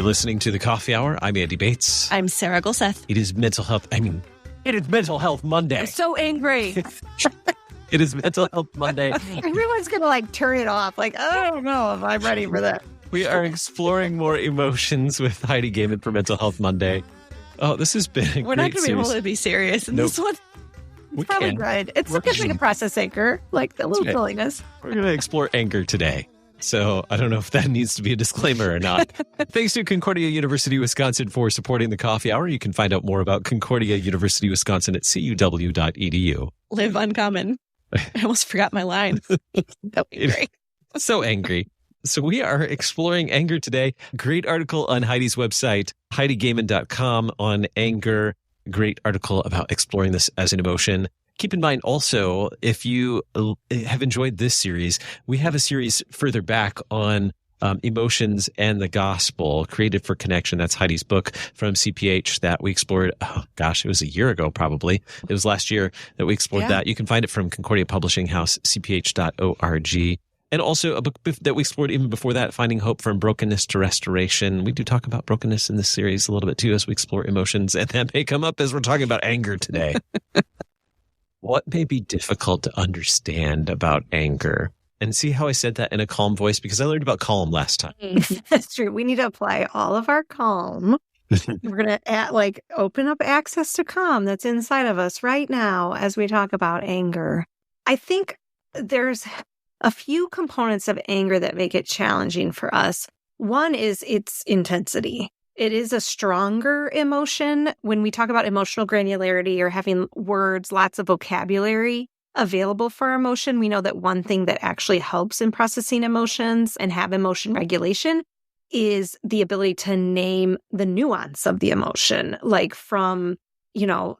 You're listening to The Coffee Hour. I'm Andy Bates. I'm Sarah Gulseth. It is Mental Health Monday. I'm so angry. It is Mental Health Monday. Everyone's going to turn it off. I don't know if I'm ready for that. We are exploring more emotions with Heidi Goehmann for Mental Health Monday. Oh, this has been a We're great not going to be able to be serious in this one. We Probably can. right. It's like a process anchor, like the little silliness. We're going to explore anger today. So I don't know if that needs to be a disclaimer or not. Thanks to Concordia University, Wisconsin for supporting the Coffee Hour. You can find out more about Concordia University, Wisconsin at cuw.edu. Live uncommon. I almost forgot my line. That would be great. So angry. So we are exploring anger today. Great article on Heidi's website, HeidiGoehmann.com on anger. Great article about exploring this as an emotion. Keep in mind also, if you have enjoyed this series, we have a series further back on emotions and the gospel, Created for Connection. That's Heidi's book from CPH that we explored. Oh, gosh, it was a year ago, probably. It was last year that we explored that. You can find it from Concordia Publishing House, cph.org. And also a book that we explored even before that, Finding Hope from Brokenness to Restoration. We do talk about brokenness in this series a little bit too as we explore emotions, and that may come up as we're talking about anger today. What may be difficult to understand about anger? And see how I said that in a calm voice? Because I learned about calm last time. That's true. We need to apply all of our calm. We're going to open up access to calm that's inside of us right now as we talk about anger. I think there's a few components of anger that make it challenging for us. One is its intensity. It is a stronger emotion. When we talk about emotional granularity or having words, lots of vocabulary available for emotion, we know that one thing that actually helps in processing emotions and have emotion regulation is the ability to name the nuance of the emotion, like from,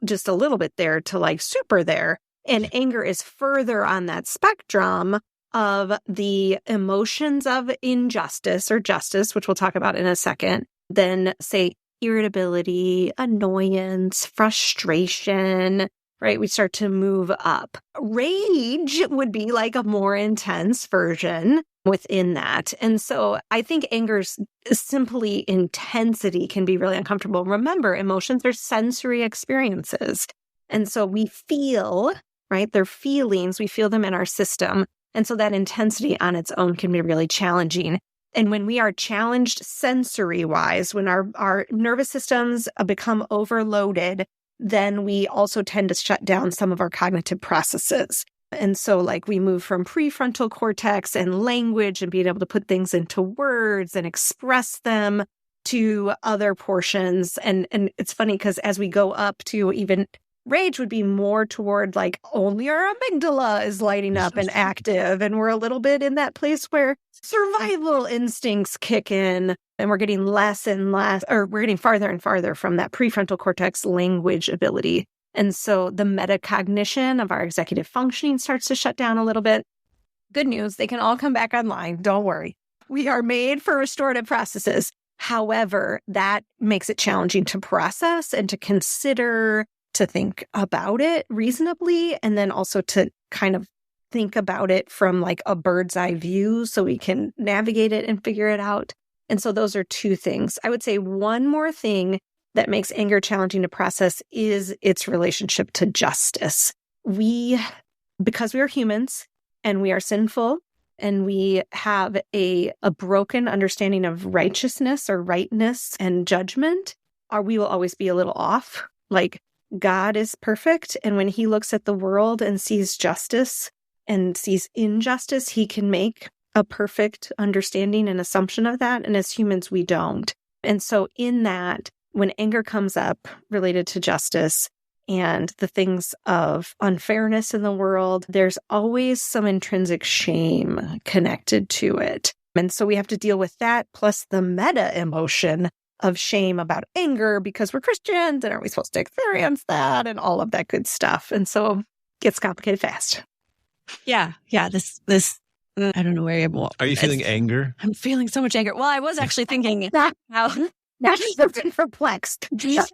just a little bit there to super there. And anger is further on that spectrum of the emotions of injustice or justice, which we'll talk about in a second, than say irritability, annoyance, frustration, right? We start to move up. Rage would be like a more intense version within that. And so I think anger's simply intensity can be really uncomfortable. Remember, emotions are sensory experiences. And so we feel, right? They're feelings. We feel them in our system. And so that intensity on its own can be really challenging. And when we are challenged sensory-wise, when our nervous systems become overloaded, then we also tend to shut down some of our cognitive processes. And so we move from prefrontal cortex and language and being able to put things into words and express them to other portions. And it's funny because as we go up to even rage would be more toward only our amygdala is lighting up and active. And we're a little bit in that place where survival instincts kick in and we're getting less and less, or we're getting farther and farther from that prefrontal cortex language ability. And so the metacognition of our executive functioning starts to shut down a little bit. Good news, they can all come back online. Don't worry. We are made for restorative processes. However, that makes it challenging to process and to consider, to think about it reasonably, and then also to kind of think about it from a bird's eye view so we can navigate it and figure it out. And so those are two things. I would say one more thing that makes anger challenging to process is its relationship to justice. Because we are humans and we are sinful and we have a broken understanding of righteousness or rightness and judgment, we will always be a little off. God is perfect, and when he looks at the world and sees justice and sees injustice, he can make a perfect understanding and assumption of that, and as humans, we don't. And so in that, when anger comes up related to justice and the things of unfairness in the world, there's always some intrinsic shame connected to it. And so we have to deal with that, plus the meta emotion of shame about anger because we're Christians and aren't we supposed to experience that and all of that good stuff. And so it gets complicated fast. Yeah. This, I don't know where you're. Are you feeling anger? I'm feeling so much anger. Well, I was actually thinking Now I've been perplexed. I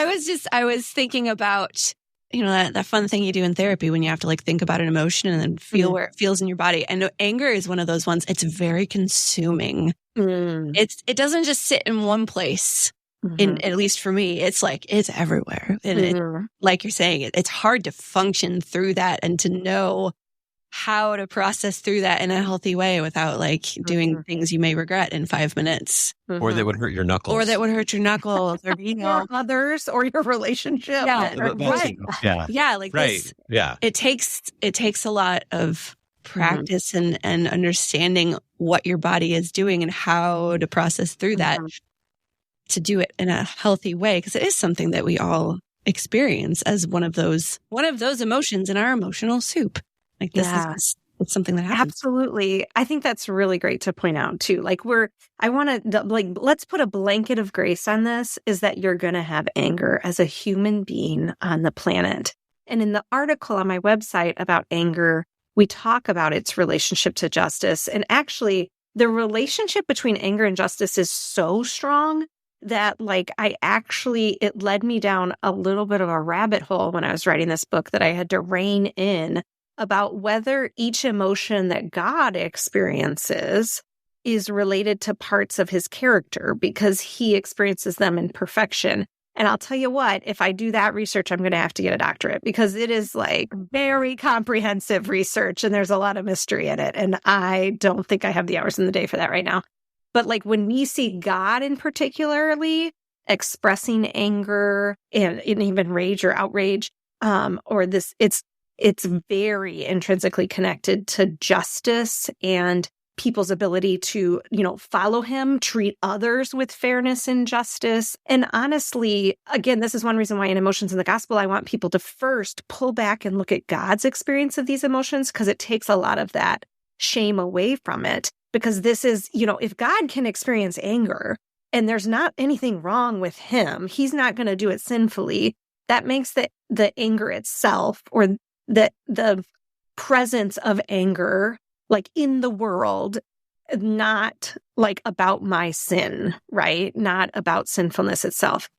was thinking about, that fun thing you do in therapy when you have to think about an emotion and then feel where it feels in your body. I know anger is one of those ones. It's very consuming. It doesn't just sit in one place. At least for me, it's like, it's everywhere. And it, like you're saying, it's hard to function through that and to know how to process through that in a healthy way without like doing things you may regret in 5 minutes. Or that would hurt your knuckles. Or that would hurt your knuckles or, or others or your relationship. Yeah. Like this. Yeah. It takes a lot of practice and understanding what your body is doing and how to process through that to do it in a healthy way. Because it is something that we all experience as one of those emotions in our emotional soup. Like this is it's something that happens. Absolutely. I think that's really great to point out too. Like let's put a blanket of grace on this, is that you're going to have anger as a human being on the planet. And in the article on my website about anger, we talk about its relationship to justice. And actually, the relationship between anger and justice is so strong that like it led me down a little bit of a rabbit hole when I was writing this book that I had to rein in about whether each emotion that God experiences is related to parts of his character, because he experiences them in perfection. And I'll tell you what, if I do that research, I'm going to have to get a doctorate, because it is like very comprehensive research and there's a lot of mystery in it. And I don't think I have the hours in the day for that right now. But like when we see God in particularly expressing anger and even rage or outrage, it's very intrinsically connected to justice and people's ability to, follow him, treat others with fairness and justice. And honestly, again, this is one reason why in Emotions in the Gospel, I want people to first pull back and look at God's experience of these emotions, because it takes a lot of that shame away from it. Because this is, if God can experience anger and there's not anything wrong with him, he's not going to do it sinfully. That makes the anger itself, or the presence of anger, like in the world, not like about my sin, right? Not about sinfulness itself.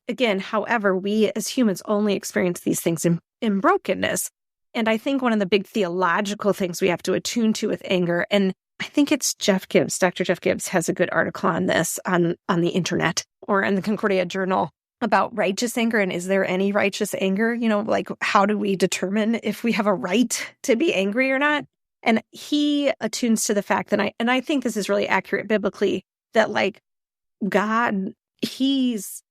Again, however, we as humans only experience these things in brokenness. And I think one of the big theological things we have to attune to with anger, and I think it's Dr. Jeff Gibbs has a good article on this on the internet or in the Concordia Journal about righteous anger. And is there any righteous anger? Like how do we determine if we have a right to be angry or not? And he attunes to the fact that I think this is really accurate biblically, that like God, he is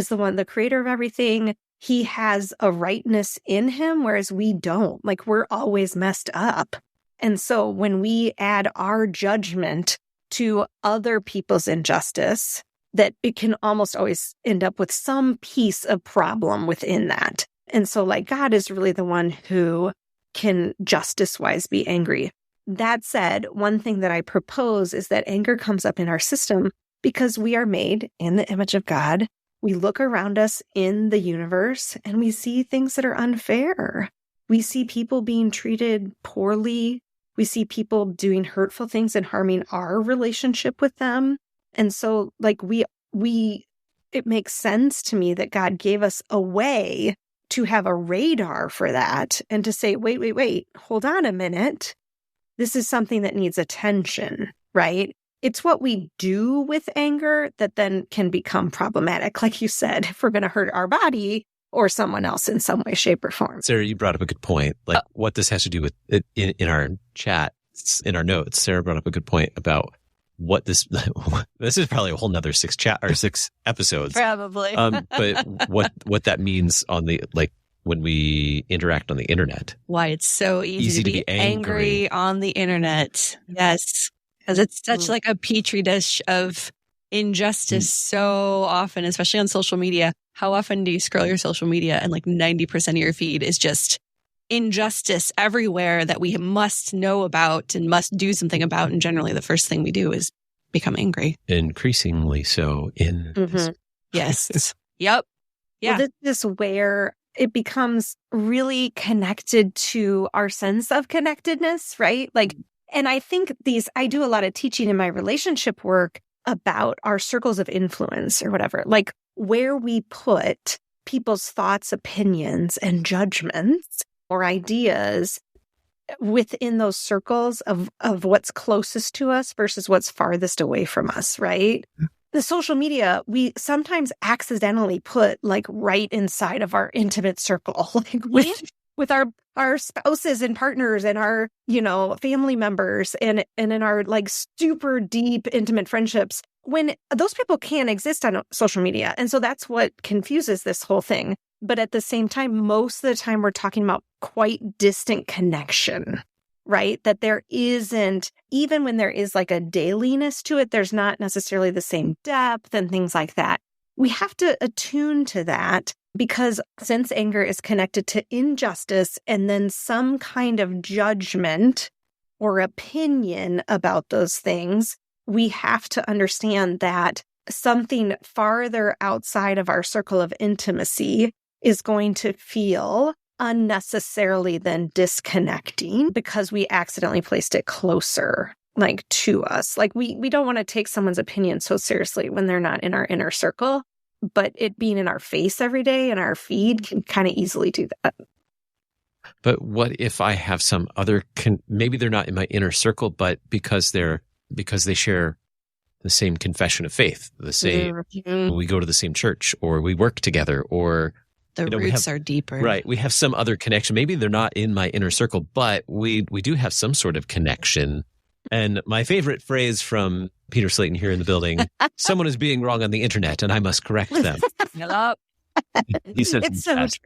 the one, the creator of everything. He has a rightness in him, whereas we don't. Like we're always messed up. And so when we add our judgment to other people's injustice, that it can almost always end up with some piece of problem within that. And so like God is really the one who can justice-wise be angry. That said, one thing that I propose is that anger comes up in our system because we are made in the image of God. We look around us in the universe and we see things that are unfair. We see people being treated poorly. We see people doing hurtful things and harming our relationship with them. And so like it makes sense to me that God gave us a way to have a radar for that and to say, wait, hold on a minute. This is something that needs attention, right? It's what we do with anger that then can become problematic. Like you said, if we're going to hurt our body or someone else in some way, shape, or form. Sarah, you brought up a good point. Like what this has to do with it in our chat, in our notes, Sarah brought up a good point about what this is probably a whole nother 6 episodes. Probably. But what that means on the, like when we interact on the internet. Why it's so easy to be angry on the internet. Yes. Because it's such like a petri dish of injustice so often, especially on social media. How often do you scroll your social media and like 90% of your feed is just injustice everywhere that we must know about and must do something about? And generally the first thing we do is become angry. Increasingly so in this. Yes. Yep. Yeah. Well, this is where it becomes really connected to our sense of connectedness, right? Like, and I think I do a lot of teaching in my relationship work about our circles of influence or whatever, like where we put people's thoughts, opinions, and judgments or ideas within those circles of what's closest to us versus what's farthest away from us, right? The social media, we sometimes accidentally put like right inside of our intimate circle, like with our spouses and partners and our, family members and in our like super deep, intimate friendships, when those people can't exist on social media. And so that's what confuses this whole thing. But at the same time, most of the time, we're talking about quite distant connection, right? That there isn't, even when there is like a dailiness to it, there's not necessarily the same depth and things like that. We have to attune to that because since anger is connected to injustice and then some kind of judgment or opinion about those things, we have to understand that something farther outside of our circle of intimacy is going to feel unnecessarily then disconnecting because we accidentally placed it closer, like to us. Like we don't want to take someone's opinion so seriously when they're not in our inner circle, but it being in our face every day and our feed can kind of easily do that. But what if I have some other, maybe they're not in my inner circle, but because they share the same confession of faith, the same, we go to the same church or we work together or the roots are deeper. Right. We have some other connection. Maybe they're not in my inner circle, but we do have some sort of connection. And my favorite phrase from Peter Slayton here in the building, someone is being wrong on the internet and I must correct them. Hello. He says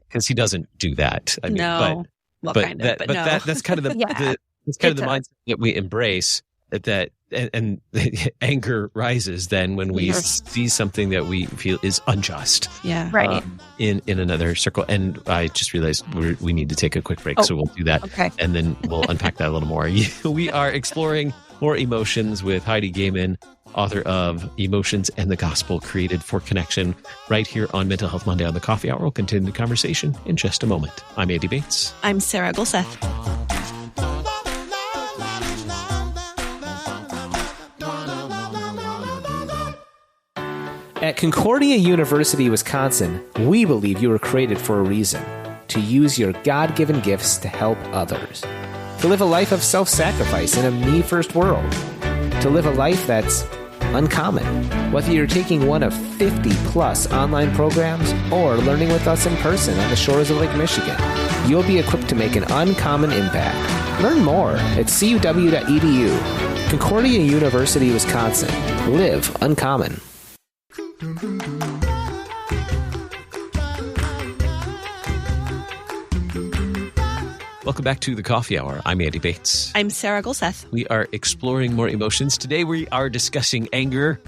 because he doesn't do that. I mean, no. But that's kind of the mindset that we embrace. That and anger rises then when we see something that we feel is unjust. Yeah, right. In another circle, and I just realized we need to take a quick break, so we'll do that, and then we'll unpack that a little more. We are exploring more emotions with Heidi Goehmann, author of Emotions and the Gospel Created for Connection, right here on Mental Health Monday on the Coffee Hour. We'll continue the conversation in just a moment. I'm Andy Bates. I'm Sarah Gulseth. At Concordia University, Wisconsin, we believe you were created for a reason, to use your God-given gifts to help others, to live a life of self-sacrifice in a me-first world, to live a life that's uncommon. Whether you're taking one of 50-plus online programs or learning with us in person on the shores of Lake Michigan, you'll be equipped to make an uncommon impact. Learn more at cuw.edu. Concordia University, Wisconsin. Live uncommon. Welcome back to the Coffee Hour. I'm Andy Bates. I'm Sarah Gulseth. We are exploring more emotions. Today we are discussing anger,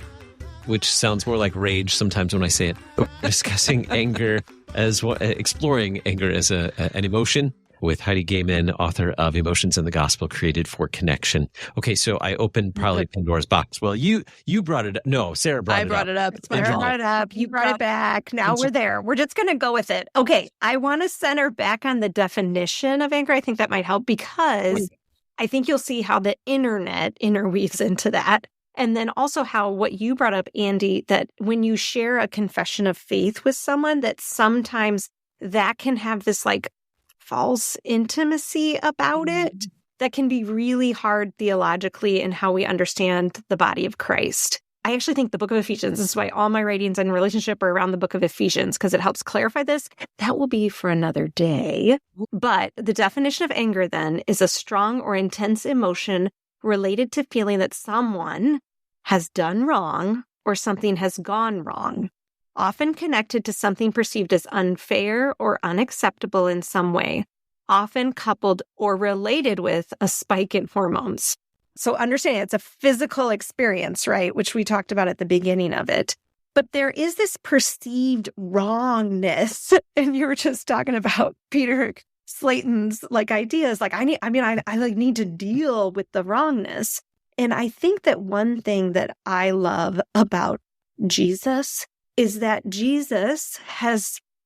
which sounds more like rage sometimes when I say it. We're discussing anger exploring anger as an emotion with Heidi Goehmann, author of Emotions and the Gospel Created for Connection. Okay, so I opened probably Pandora's box. Well, you brought it up. No, Sarah brought it up. I brought it up. Sarah brought it up. You brought it back. Now we're there. We're just going to go with it. Okay, I want to center back on the definition of anger. I think that might help because I think you'll see how the internet interweaves into that. And then also how what you brought up, Andy, that when you share a confession of faith with someone, that sometimes that can have this like false intimacy about it that can be really hard theologically in how we understand the body of Christ. I actually think the book of Ephesians, this is why all my writings on relationship are around the book of Ephesians, because it helps clarify this. That will be for another day. But the definition of anger then is a strong or intense emotion related to feeling that someone has done wrong or something has gone wrong, often connected to something perceived as unfair or unacceptable in some way, often coupled or related with a spike in hormones. So understand it's a physical experience, right? Which we talked about at the beginning of it. But there is this perceived wrongness. And you were just talking about Peter Slayton's like ideas. Like, I need to deal with the wrongness. And I think that one thing that I love about Jesus is that Jesus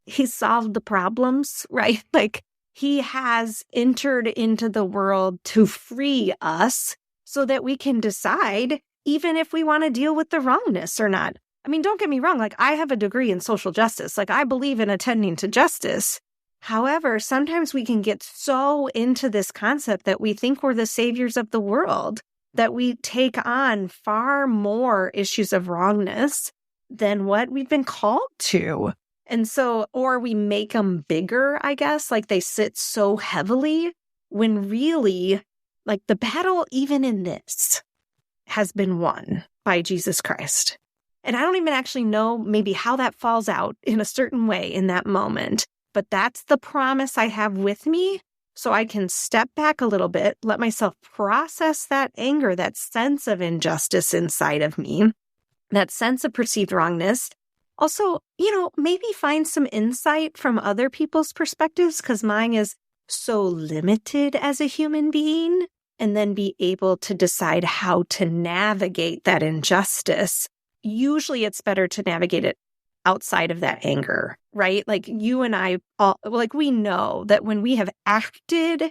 he solved the problems, right? Like he has entered into the world to free us so that we can decide even if we want to deal with the wrongness or not. I mean, don't get me wrong. Like I have a degree in social justice. Like I believe in attending to justice. However, sometimes we can get so into this concept that we think we're the saviors of the world, that we take on far more issues of wrongness than what we've been called to. And so, or we make them bigger, I guess, like they sit so heavily, when really, like the battle, even in this, has been won by Jesus Christ. And I don't even actually know maybe how that falls out in a certain way in that moment. But that's the promise I have with me, so I can step back a little bit, let myself process that anger, that sense of injustice inside of me, that sense of perceived wrongness. Also, maybe find some insight from other people's perspectives, because mine is so limited as a human being, and then be able to decide how to navigate that injustice. Usually it's better to navigate it outside of that anger, right? Like you and I, we know that when we have acted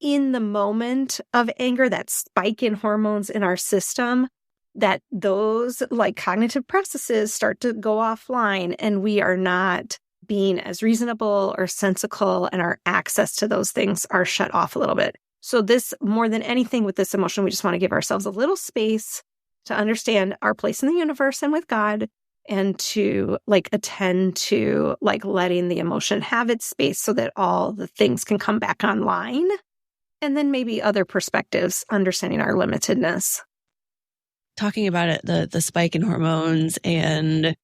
in the moment of anger, that spike in hormones in our system, that those like cognitive processes start to go offline, and we are not being as reasonable or sensical, and our access to those things are shut off a little bit. So this, more than anything with this emotion, we just want to give ourselves a little space to understand our place in the universe and with God, and to attend to letting the emotion have its space so that all the things can come back online. And then maybe other perspectives, understanding our limitedness. Talking about it, the spike in hormones and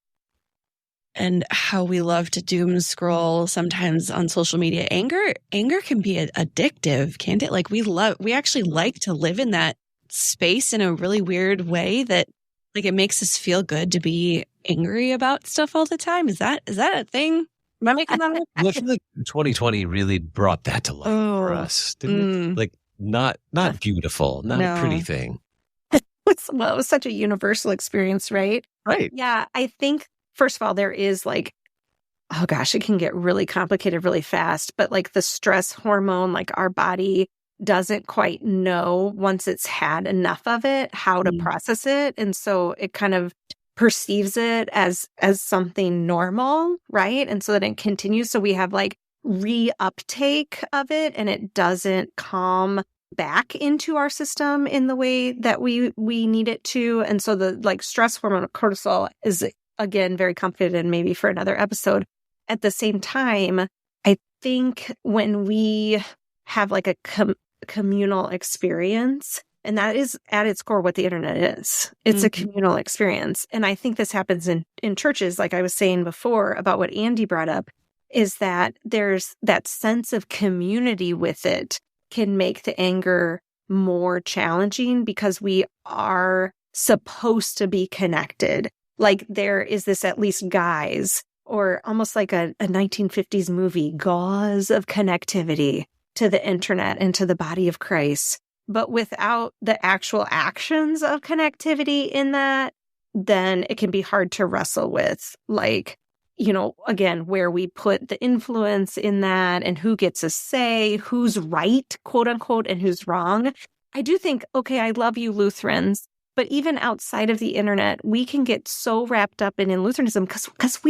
how we love to doom scroll sometimes on social media. Anger can be addictive, can't it? Like we actually like to live in that space in a really weird way that it makes us feel good to be angry about stuff all the time. Is that a thing? Am I making that up? Well, I feel like 2020 really brought that to life for us, didn't it? Not beautiful, not a pretty thing. It was such a universal experience, right? Right. Yeah, I think, first of all, there is it can get really complicated really fast, but the stress hormone, our body doesn't quite know once it's had enough of it, how to process it. And so it kind of perceives it as something normal, right? And so that it continues. So we have reuptake of it, and it doesn't come back into our system in the way that we need it to. And so the stress hormone cortisol is, again, very complicated, and maybe for another episode. At the same time, I think when we have a communal experience, and that is at its core what the internet is. It's a communal experience. And I think this happens in churches, like I was saying before about what Andy brought up, is that there's that sense of community with it can make the anger more challenging, because we are supposed to be connected. There is this, at least guys, or almost like a 1950s movie, gauze of connectivity to the internet and to the body of Christ. But without the actual actions of connectivity in that, then it can be hard to wrestle with, again, where we put the influence in that, and who gets a say, who's right, quote unquote, and who's wrong. I do think, okay, I love you, Lutherans, but even outside of the internet, we can get so wrapped up in Lutheranism because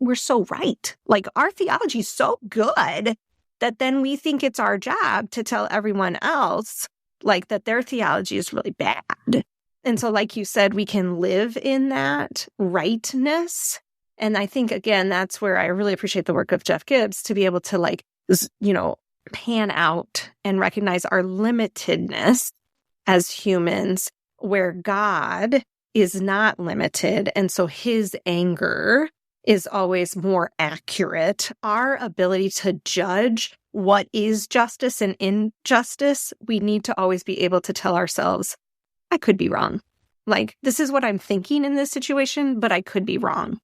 we're so right. Our theology is so good that then we think it's our job to tell everyone else that their theology is really bad. And so, like you said, we can live in that rightness. And I think, again, that's where I really appreciate the work of Jeff Gibbs, to be able to pan out and recognize our limitedness as humans, where God is not limited. And so his anger is always more accurate. Our ability to judge what is justice and injustice, we need to always be able to tell ourselves, I could be wrong. This is what I'm thinking in this situation, but I could be wrong.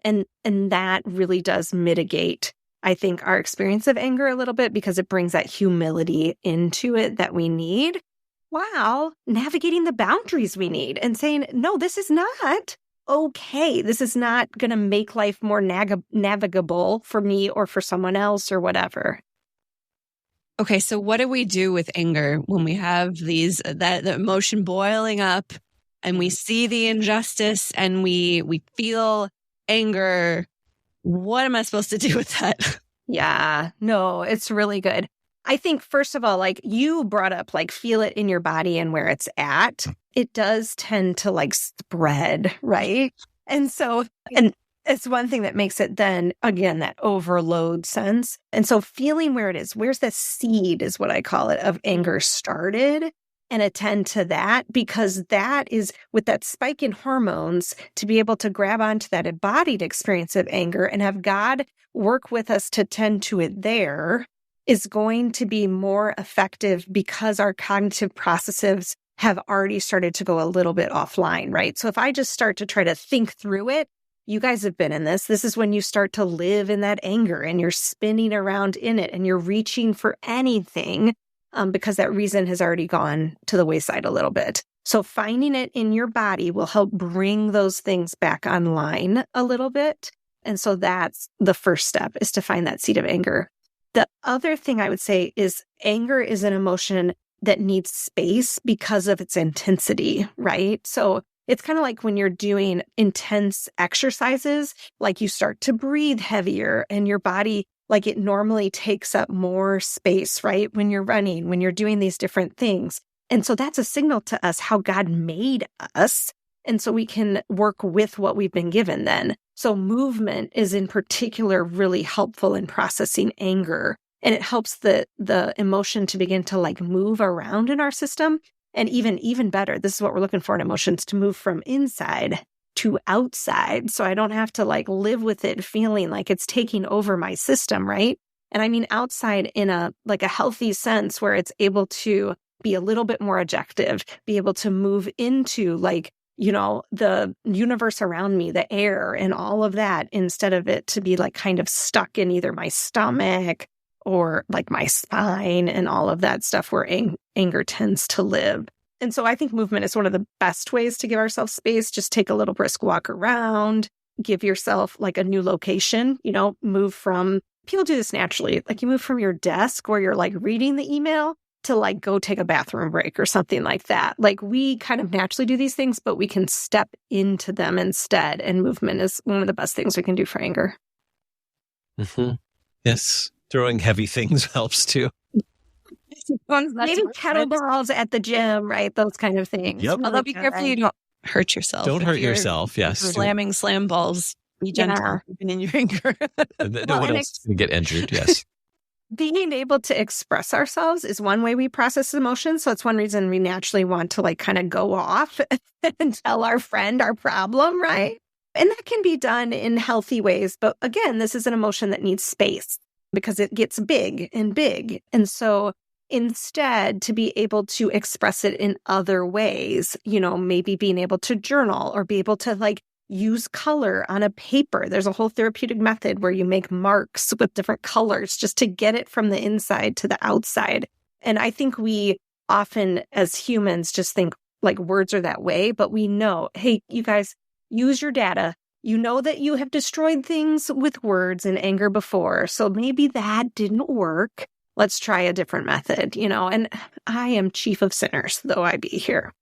And that really does mitigate, I think, our experience of anger a little bit, because it brings that humility into it that we need, while navigating the boundaries we need and saying, no, this is not okay. This is not going to make life more navigable for me or for someone else or whatever. Okay, so what do we do with anger when we have that emotion boiling up, and we see the injustice and we feel anger? What am I supposed to do with that? Yeah, no, it's really good. I think, first of all, like you brought up, like feel it in your body and where it's at. It does tend to like spread, right? And so, and it's one thing that makes it then, again, that overload sense. And so feeling where it is, where's the seed is what I call it, of anger started, and attend to that, because that is with that spike in hormones to be able to grab onto that embodied experience of anger and have God work with us to tend to it there is going to be more effective because our cognitive processes have already started to go a little bit offline, right? So if I just start to try to think through it, you guys have been in this. This is when you start to live in that anger and you're spinning around in it and you're reaching for anything because that reason has already gone to the wayside a little bit. So finding it in your body will help bring those things back online a little bit. And so that's the first step, is to find that seed of anger. The other thing I would say is anger is an emotion that needs space because of its intensity, right? So it's kind of like when you're doing intense exercises, like you start to breathe heavier and your body, like it normally takes up more space, right? When you're running, when you're doing these different things. And so that's a signal to us how God made us. And so we can work with what we've been given then. So movement is in particular really helpful in processing anger. And it helps the emotion to begin to like move around in our system. And even better, this is what we're looking for in emotions, to move from inside to outside. So I don't have to like live with it feeling like it's taking over my system, right? And I mean outside in a like a healthy sense where it's able to be a little bit more objective, be able to move into like, you know, the universe around me, the air and all of that, instead of it to be like kind of stuck in either my stomach or like my spine and all of that stuff where anger tends to live. And so I think movement is one of the best ways to give ourselves space. Just take a little brisk walk around, give yourself like a new location, you know, move from, people do this naturally. Like you move from your desk where you're like reading the email to like go take a bathroom break or something like that. Like we kind of naturally do these things, but we can step into them instead. And movement is one of the best things we can do for anger. Mm-hmm. Yes. Throwing heavy things helps too. Maybe kettlebells at the gym, right? Those kind of things. Yep. Although be careful you don't hurt yourself. Don't hurt yourself, yes. Slamming slam balls. Be gentle, even in your anger. No one else is going to get injured, yes. Being able to express ourselves is one way we process emotions. So it's one reason we naturally want to like kind of go off and tell our friend our problem, right? And that can be done in healthy ways. But again, this is an emotion that needs space because it gets big and big. And so instead, to be able to express it in other ways, you know, maybe being able to journal or be able to like use color on a paper. There's a whole therapeutic method where you make marks with different colors just to get it from the inside to the outside. And I think we often as humans just think like words are that way, but we know, hey, you guys, use your data. You know that you have destroyed things with words and anger before. So maybe that didn't work. Let's try a different method, you know, and I am chief of sinners, though I be here.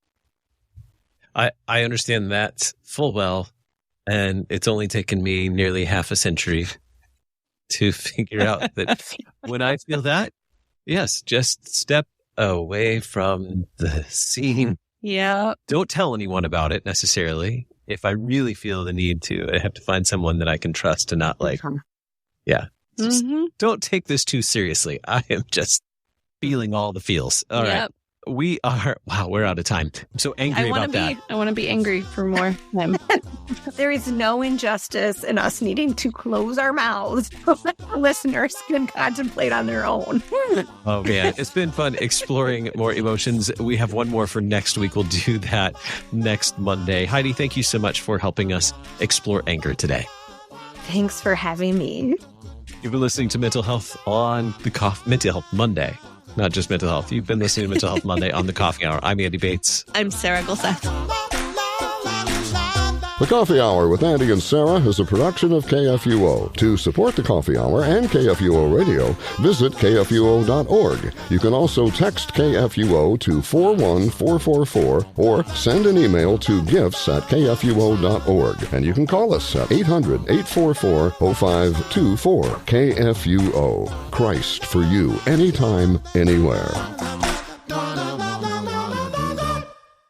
I understand that full well. And it's only taken me nearly half a century to figure out that when I feel that, yes, just step away from the scene. Yeah. Don't tell anyone about it necessarily. If I really feel the need to, I have to find someone that I can trust and not like, yeah. Just don't take this too seriously. I am just feeling all the feels. All right. We are, wow, we're out of time. I'm so angry about that. I want to be angry for more time. There is no injustice in us needing to close our mouths so that listeners can contemplate on their own. Oh, man. It's been fun exploring more emotions. We have one more for next week. We'll do that next Monday. Heidi, thank you so much for helping us explore anger today. Thanks for having me. You've been listening to Mental Health on the Mental Health Monday. Not just mental health. You've been listening to Mental Health Monday on the Coffee Hour. I'm Andy Bates. I'm Sarah Gulseth. The Coffee Hour with Andy and Sarah is a production of KFUO. To support the Coffee Hour and KFUO Radio, visit KFUO.org. You can also text KFUO to 41444 or send an email to gifts@kfuo.org. And you can call us at 800-844-0524. KFUO. Christ for you, anytime, anywhere.